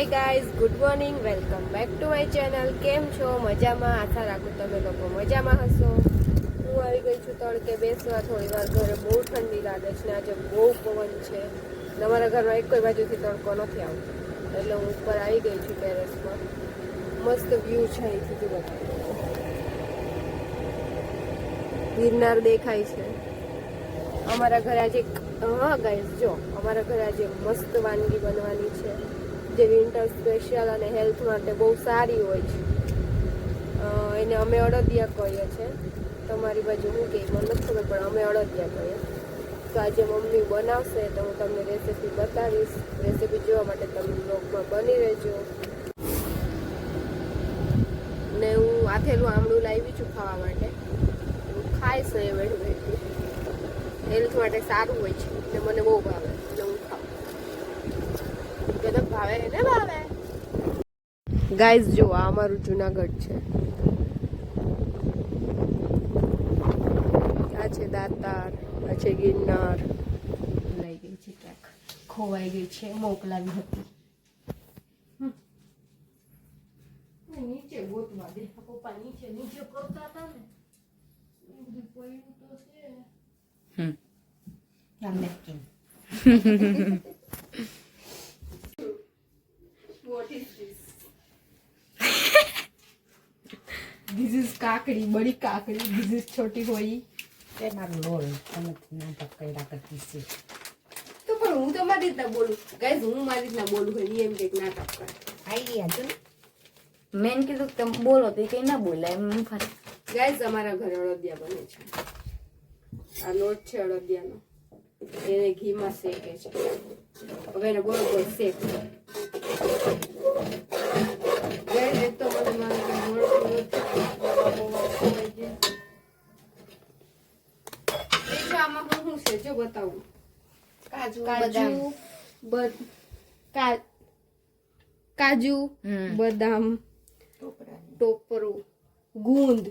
Hi guys, good morning, welcome back to my channel. કેમ છો? મજામાં? આશા રાખું તમે લોકો મજામાં હશો. હું આવી ગઈ છું તડકે બેસવા. થોડી વાર ઘરે બહુ ઠંડી લાગે છે ને આજે બહુ પવન છે. અમારા ઘરમાં એક કોઈ બાજુથી તડકો નથી આવતો એટલે હું ઉપર આવી ગઈ છું ટેરેસમાં. મસ્ત વ્યૂ છે અહીંથી જુઓ. ગિરનાર દેખાય છે. અમારા ઘરે આજે હા ગાઈઝ જો અમારા ઘરે આજે મસ્ત વાનગી બનવાની છે જે વિન્ટર સ્પેશિયલ અને હેલ્થ માટે બહુ સારી હોય છે. એને અમે અડદિયા કહીએ છીએ. તમારી બાજુ શું કહે મને નથી ખબર, પણ અમે અડદિયા કહીએ. તો આજે મમ્મી બનાવશે તો હું તમને રેસીપી બતાવીશ. રેસીપી જોવા માટે તમે બ્લોગમાં બની રહેજો. ને હું આથેલું આમળું લાવી છું ખાવા માટે. હું ખાઈશ એ બેઠી બેઠી. હેલ્થ માટે સારું હોય છે એટલે મને બહુ ભાવે એટલે હું ખાઉં. ભાવે ને ભાવે. ગાઈઝ જો આ અમારું જુનાગઢ છે. આ છે દાતાર, આ છે ગિરનાર. લઈ ગઈ છે ક્યાંક, ખોવાઈ ગઈ છે, મોકલાવી હતી. નીચે ગોતવા દે પપ્પા, નીચે નીચે કરતા હતા ને પડ્યું તો છે. What is this? This is કાકડી, બડી કાકડી. This is છોટી હોઈ. તે મારું લોલ તમે નાટક કર્યા કરતી છે. તો પણ હું તો મારી રીતના બોલું. ગાઈઝ હું મારી રીતના બોલું હોય એમ કંઈક નાટક કરે. આઈડિયા છે ને મેન કીધું તમે બોલો તો કઈ ના બોલાય એમ ફરે. ગાઈઝ અમારા ઘરે અડદિયા બને છે. આ લોટ છે અડદિયાનો, એને ઘીમાં શેકે છે. હવે એને બરોબર શેક. ગાઈઝ એક તો મને મારું આમાં શું છે જો બતાવું. કાજુ, બદામ, ટોપરું, ગુંદ,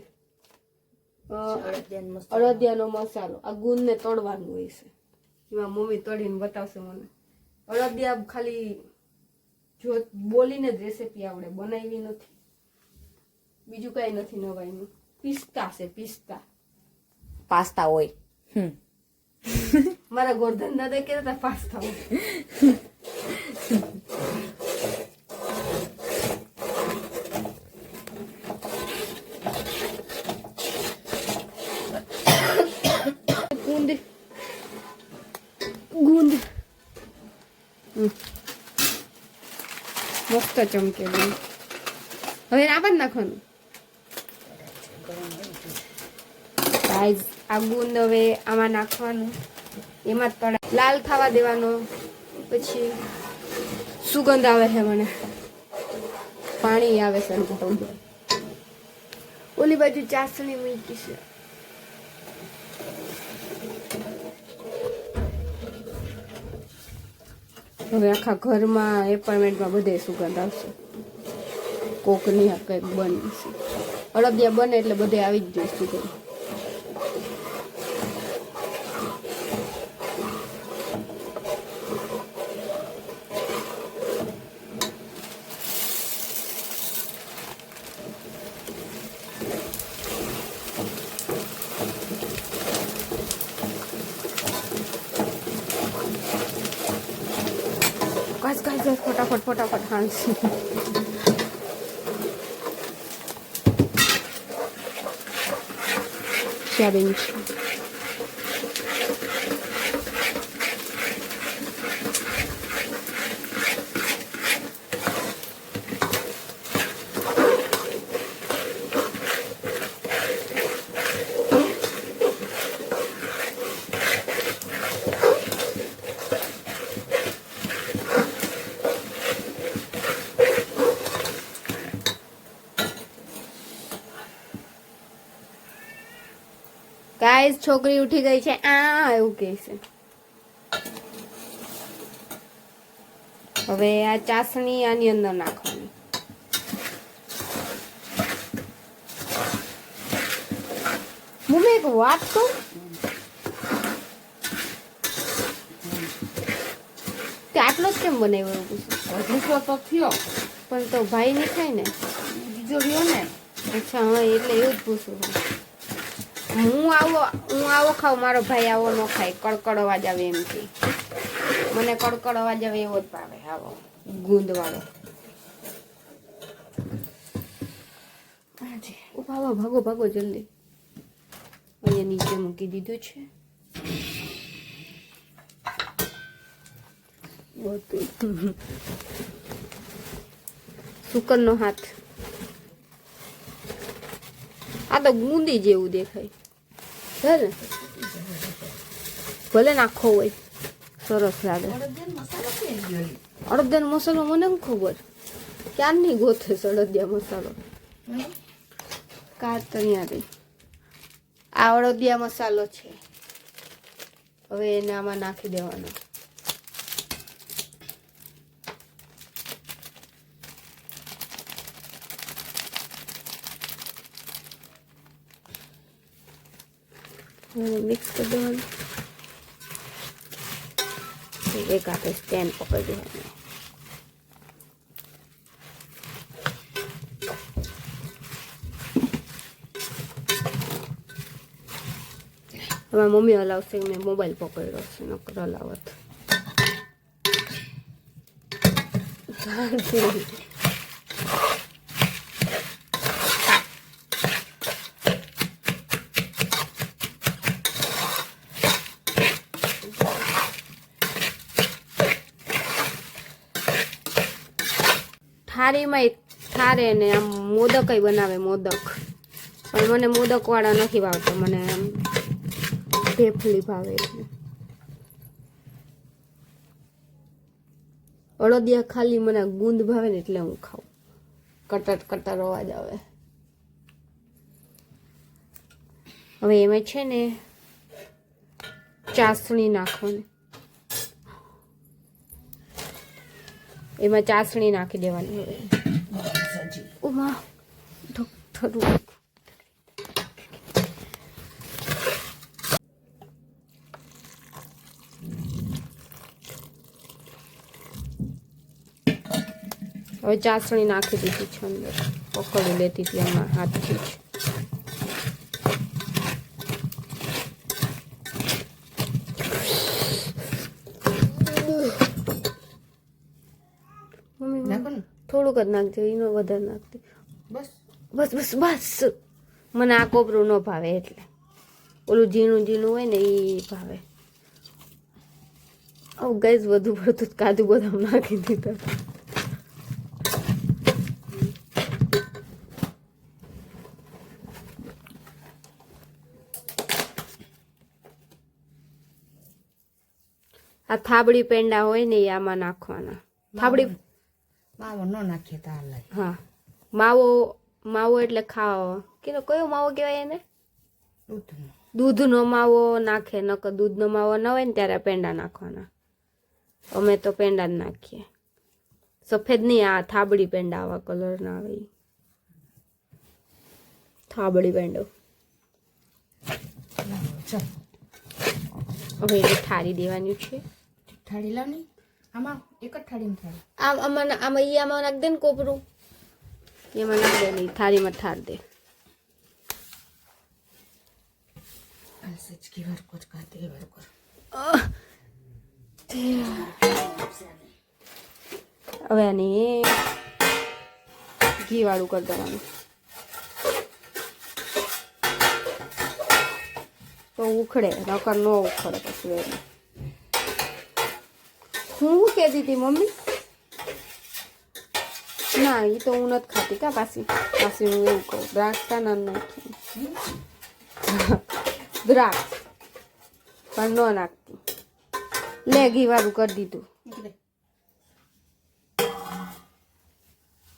અડદિયાનો મસાલો. આ ગુંદ ને તળવાનું હોય છે. એમાં મમ્મી તળીને બતાવશે મને. અડદિયા ખાલી જો બોલીને જ રેસીપી આવડે, બનાવી નથી. બીજું કઈ નથી નવાઈનું. પિસ્તા છે, પિસ્તા. પાસ્તા હોય. મારા ગોરધન દાદા કહેતા હતા પાસ્તા હોય. ગુંદ મસ્ત ચમકેલું. હવે આમાં જ નાખવાનું. ગાઈઝ આ ગુંદ હવે આમાં નાખવાનું, એમાં તળે લાલ થવા દેવાનો. પછી સુગંધ આવે છે, મને પાણી આવે છે. ઓલી બાજુ ચાસણી મૂકી છે. હવે આખા ઘરમાં એપાર્ટમેન્ટમાં બધે સુગંધ આવશે. કોકની આ કંઈક બને છે. અડદિયા બને એટલે બધે આવી જ જાય સુગંધ. ગાઈસ ફટાફટ હાંસી. બેન છે ગાઈસ, છોકરી ઉઠી ગઈ છે. આ એવું કહે છે. હવે આ ચાસણી આની અંદર નાખવાની. મમ્મી એક વાત કહું, તે આટલો જ કેમ બનાવ્યો એવું પૂછું? અઢીસો તો થયો. પણ તો ભાઈ નહીં ખાય ને. બીજો રહ્યો ને. અચ્છા હા, એટલે એવું જ પૂછું. હું આવો ખાઉં, મારો ભાઈ આવો ન ખાય. કડકડ અવાજ આવે એમથી. મને કડકડ અવાજ આવે એવો જ ભાવે. આવો ગુંદ વાળો. ભાગો ભાગો ભાગો જલ્દી. અહીંયા નીચે મૂકી દીધું છે. શુકરનો હાથ. આ તો ગુંદી જેવું દેખાય છે ને. ભલે નાખો હોય સરસ લાગે. અડદિયાનો મસાલો મને શું ખબર, ક્યારની ગોથે છે અડદિયા મસાલો. કાતરિયા આ અડદિયા મસાલો છે. હવે એને આમાં નાખી દેવાનો. મિક્સ કરી દેવાનું. એક હાથે સ્ટેન્ડ પકડી દેવાનું. હવે મમ્મી હલાવશે, મેં મોબાઈલ પકડ્યો છે, નકર હલાવત. થાળીમાં થારે ને આમ મોદક બનાવે મોદક, પણ મને મોદક વાળા નથી ભાવતા. મને આમ ઢેફલી ભાવે. એટલે અડદિયા ખાલી મને ગુંદ ભાવે ને એટલે હું ખાઉં. કટર કટર અવાજ આવે. હવે એમાં છે ને ચાસણી નાખવાની. એમાં ચાસણી નાખી દેવાની. હવે ઉમા થોડું હવે ચાસણી નાખી દીધી છે અંદર. પકડી લેતી હતી આમાં હાથથી જ. થોડુંક જ નાખજો, એનો વધારે નાખતી. બસ બસ બસ બસ. મને આ કોપરું ન ભાવે, એટલે ઓલું ઝીણું ઝીણું હોય ને એ ભાવે. આવું ગેસ વધુ પડતું કાજુ બદામ નાખી દીધા. આ થાબડી પેંડા હોય ને એ આમાં નાખવાના. થાબડી માવો ન નાખીએ તો હાલે. હા, માવો એટલે ખાવો. કયો માવો કહેવાય એને? દૂધનો માવો નાખે. નકર દૂધનો માવો ન હોય ને ત્યારે પેંડા નાખવાના. અમે તો પેંડા જ નાખીએ. સફેદ નહીં, આ થાબડી પેંડા આવા કલર ના આવે. થાબડી પેંડો. હવે એને ઠારી દેવાની છે. થાળી લાવની. આમાં એક જ થાળીમાં થાય. આમાં નાખ દે ને કોપરું. એમાં નાખ દે, નહીં થાળીમાં ઠાર દે. હવે આને ઘી વાળું કરી દેવાનું. તો ઉખડે, નકર ન ઉખડે પછી. હું કહેતી હતી મમ્મી? ના, એ તો હું નથી ખાતી. કા પાછી હું એવું કહું, દ્રાક્ષ કા ના નાખી. દ્રાક્ષ પણ ન નાખતી. લે ઘી વાળું કરી દીધું.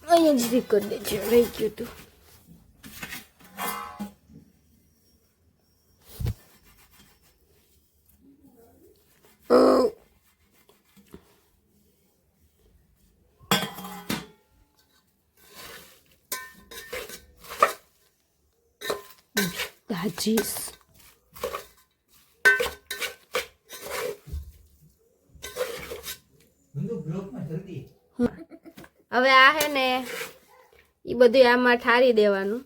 અહીંયા જ રીક કરી દેજે, રહી ગયું તું. દાજીસ હવે આ હે ને એ બધું આમાં ઠારી દેવાનું.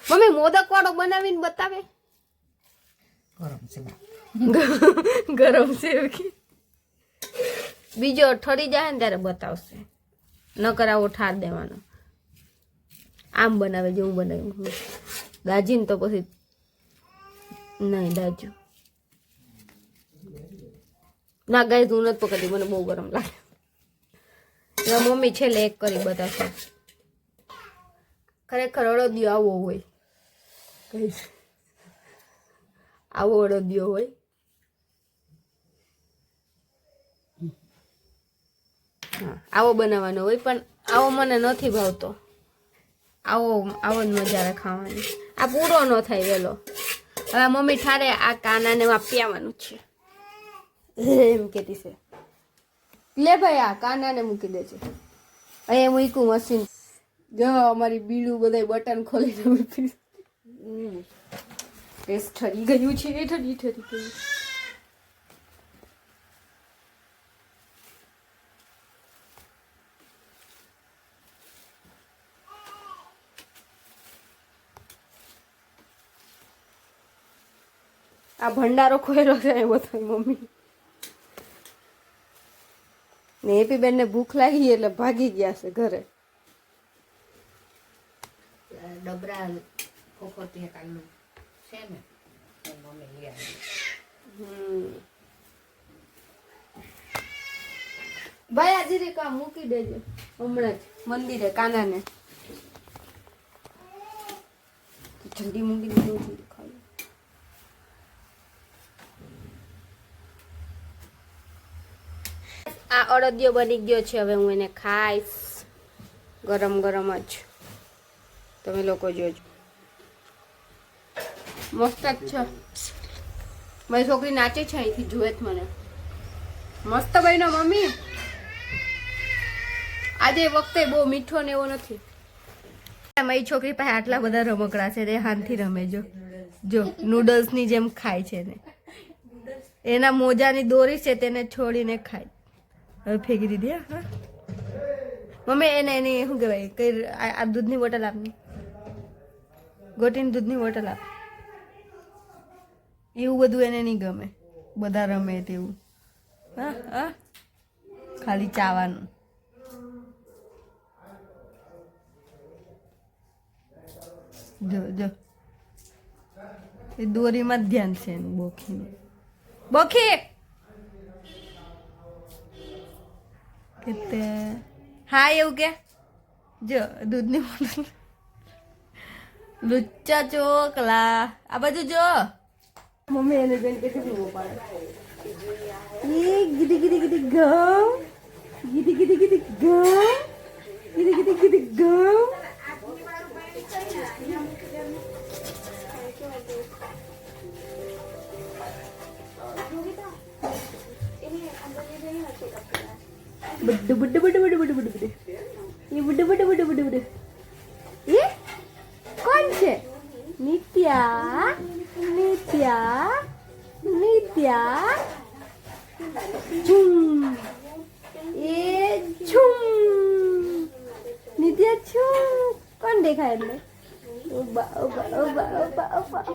મમ્મી મોદક વાળો બનાવીને બતાવે. ગરમ છે બીજો ઠરી જાય ને ત્યારે બતાવશે. ન કરાવો ઠાર દેવાનો. આમ બનાવે જેવું બનાવ્યું દાજીને તો પછી નહીં દાજુ ના ગાય હું નથી પકડતી મને બહુ ગરમ લાગે. મમ્મી છેલ્લે એક કરી બતાવશે. ખરેખર અડદિયો આવો હોય આવો અડદિયો હોય. હા આવો બનાવવાનો હોય પણ આવો મને નથી ભાવતો. આવો જ મજા આવે ખાવાની. આ પૂરો ન થાય વેલો. હવે મમ્મી ઠારે આ કાનાને વાપ્યાવાનું છે એમ કેતી છે. લે ભાઈ આ કાનાને મૂકી દેજે. અહીંયા મૂક્યું મશીન. જો અમારી બીડું બધા બટન ખોલીને મૂકી. ટેસ્ટ ઠરી ગયું છે ઠરી ગયું. આ ભંડારો ખોયેલો છે એ બધો મમ્મી ને એપી બેન ને ભૂખ લાગી એટલે ભાગી ગયા છે ઘરે. ડબરા કોકોટી કાલનું છે ને મમ્મી લઈ આવી. ભાઈ આજે રે કા મૂકી દેજો હમણાં જ મંદિરે કાનાને જલ્દી મૂકી દેજો. આ અડદિયો બની ગયો છે. હવે હું એને ખાઈશ ગરમ ગરમ જ. તમે લોકો જોજો મસ્ત જ છે. મારી છોકરી નાચે છે અહીંથી જુએ જ મને. મસ્ત બન્યો મમ્મી. આજે વખતે બહુ મીઠો ને એવો નથી. મારી છોકરી પાસે આટલા બધા રમકડા છે રેહાનથી રમે. જો નૂડલ્સ ની જેમ ખાય છે ને. એના મોજાની દોરી છે તેને છોડીને ખાય. હવે ફેંકી દીધી. હા મમ્મી એને એની શું કહેવાય કઈ આ દૂધની બોટલ આપની ગોટીની દૂધની બોટલ આપ. એવું બધું એને નહીં ગમે. બધા રમે તેવું. હા હા ખાલી ચાવાનું. જો જો એ દોરીમાં જ ધ્યાન છે એનું બોખીનું. બોખી કે હા એવું કે જો દૂધની બોટલ. લુચ્ચા ચોકલા આ બાજુ જો. મમ્મી એને બેન કે શું પાડે. એ ગીધી ગીધી ગીધી ગમ ગીધી ગીધી ગીધી ગમ ગીધી ગીધી ગીધી ગમ. બડ્ડુ બડ્ડુ બડ્ડુ બડ્ડુ બડ્ડુ બડ્ડુ બડ્ડુ. એ બડ્ડુ બડ્ડુ બડ્ડુ બડ્ડુ બડ્ડુ. એ કોણ છે? નિત્યા નિત્યા નિત્યા ઝુમ. એ ઝુમ નિત્યા ઝુમ. કોણ દેખાય એટલે? ઉબા ઉબા ઉબા ઉબા ઉબા.